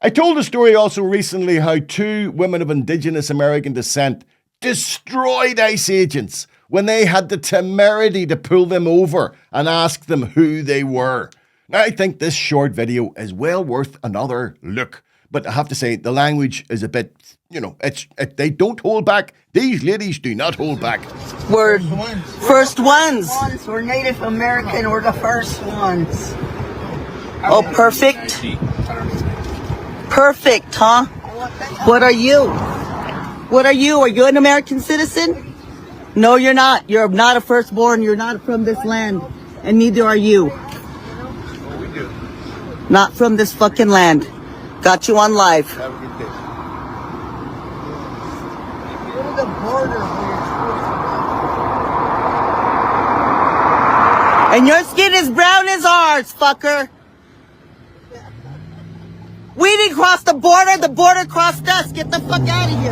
I told a story also recently how two women of Indigenous American descent destroyed ICE agents when they had the temerity to pull them over and ask them who they were. Now, I think this short video is well worth another look. But I have to say, the language is a bit, they don't hold back. These ladies do not hold back. We're first ones. We're Native American. We're the first ones. Oh, perfect. Perfect, huh? What are you? What are you? Are you an American citizen? No, you're not. You're not a firstborn. You're not from this land. And neither are you. Not from this fucking land. Got you on live. Go to the border. And your skin is brown as ours, fucker. We didn't cross the border crossed us. Get the fuck out of here.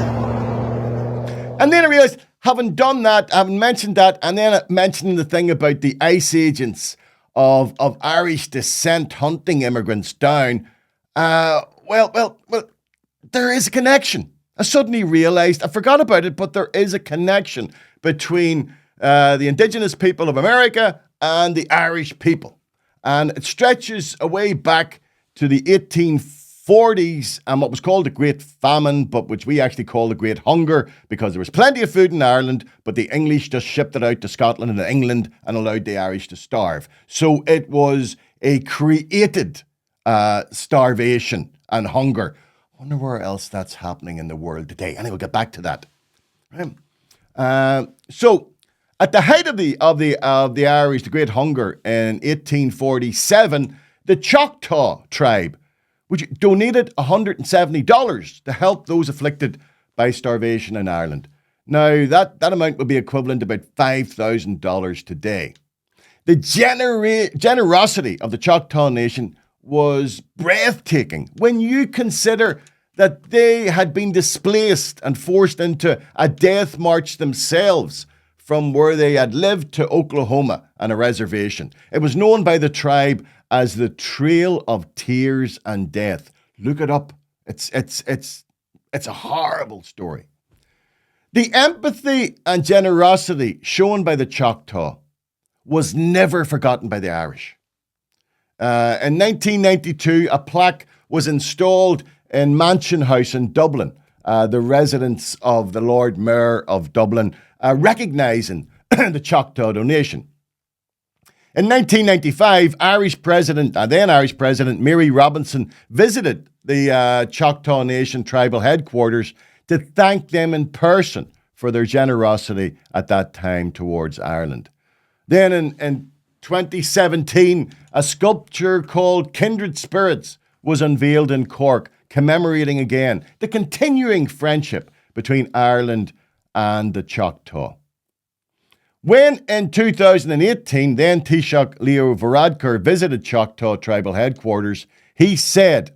And then I realized, having done that, having mentioned that, and then mentioning the thing about the ICE agents of Irish descent hunting immigrants down, well, there is a connection. I suddenly realized, I forgot about it, but there is a connection between the Indigenous people of America and the Irish people. And it stretches away back to the 1840s and what was called the Great Famine, but which we actually call the Great Hunger, because there was plenty of food in Ireland, but the English just shipped it out to Scotland and England and allowed the Irish to starve. So it was a created starvation and hunger. I wonder where else that's happening in the world today. Anyway, we'll get back to that. Right. So at the height of the Irish, the Great Hunger in 1847, the Choctaw tribe, which donated $170 to help those afflicted by starvation in Ireland. Now, that amount would be equivalent to about $5,000 today. The generosity of the Choctaw Nation was breathtaking when you consider that they had been displaced and forced into a death march themselves from where they had lived to Oklahoma and a reservation. It was known by the tribe as the Trail of Tears and Death. Look it up. It's a horrible story. The empathy and generosity shown by the Choctaw was never forgotten by the Irish. In 1992, a plaque was installed in Mansion House in Dublin, the residence of the Lord Mayor of Dublin, recognising the Choctaw donation. In 1995, then Irish President Mary Robinson visited the Choctaw Nation tribal headquarters to thank them in person for their generosity at that time towards Ireland. Then in 2017, a sculpture called Kindred Spirits was unveiled in Cork, commemorating again the continuing friendship between Ireland and the Choctaw. When in 2018, then Taoiseach Leo Varadkar visited Choctaw tribal headquarters, he said,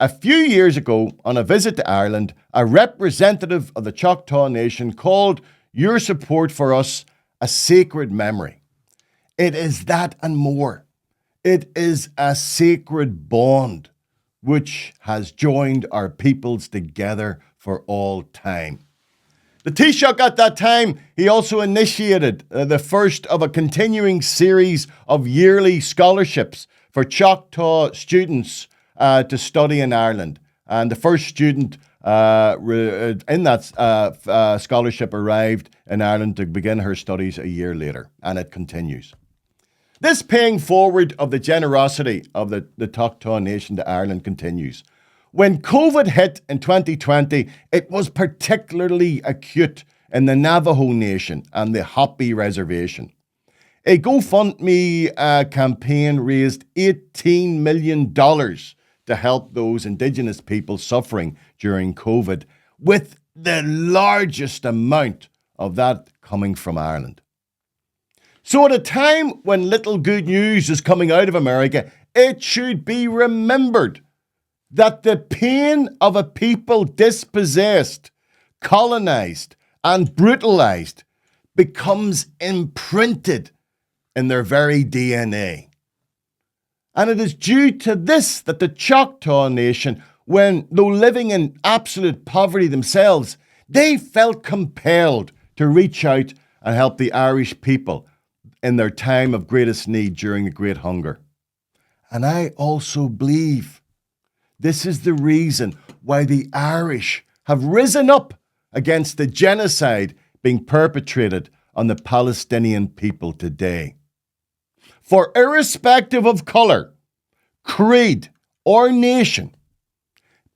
"A few years ago, on a visit to Ireland, a representative of the Choctaw Nation called your support for us a sacred memory. It is that and more. It is a sacred bond which has joined our peoples together for all time." The Taoiseach at that time, he also initiated the first of a continuing series of yearly scholarships for Choctaw students to study in Ireland. And the first student in that scholarship arrived in Ireland to begin her studies a year later, and it continues. This paying forward of the generosity of the Choctaw Nation to Ireland continues. When COVID hit in 2020, it was particularly acute in the Navajo Nation and the Hopi Reservation. A GoFundMe campaign raised $18 million to help those Indigenous people suffering during COVID, with the largest amount of that coming from Ireland. So at a time when little good news is coming out of America, it should be remembered that the pain of a people dispossessed, colonized, and brutalized becomes imprinted in their very DNA. And it is due to this that the Choctaw Nation when, though living in absolute poverty themselves, they felt compelled to reach out and help the Irish people in their time of greatest need during the Great Hunger. And I also believe this is the reason why the Irish have risen up against the genocide being perpetrated on the Palestinian people today. For irrespective of colour, creed, or nation,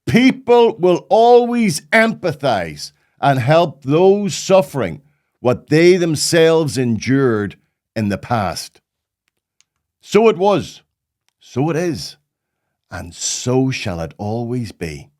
people will always empathise and help those suffering what they themselves endured in the past. So it was, so it is, and so shall it always be.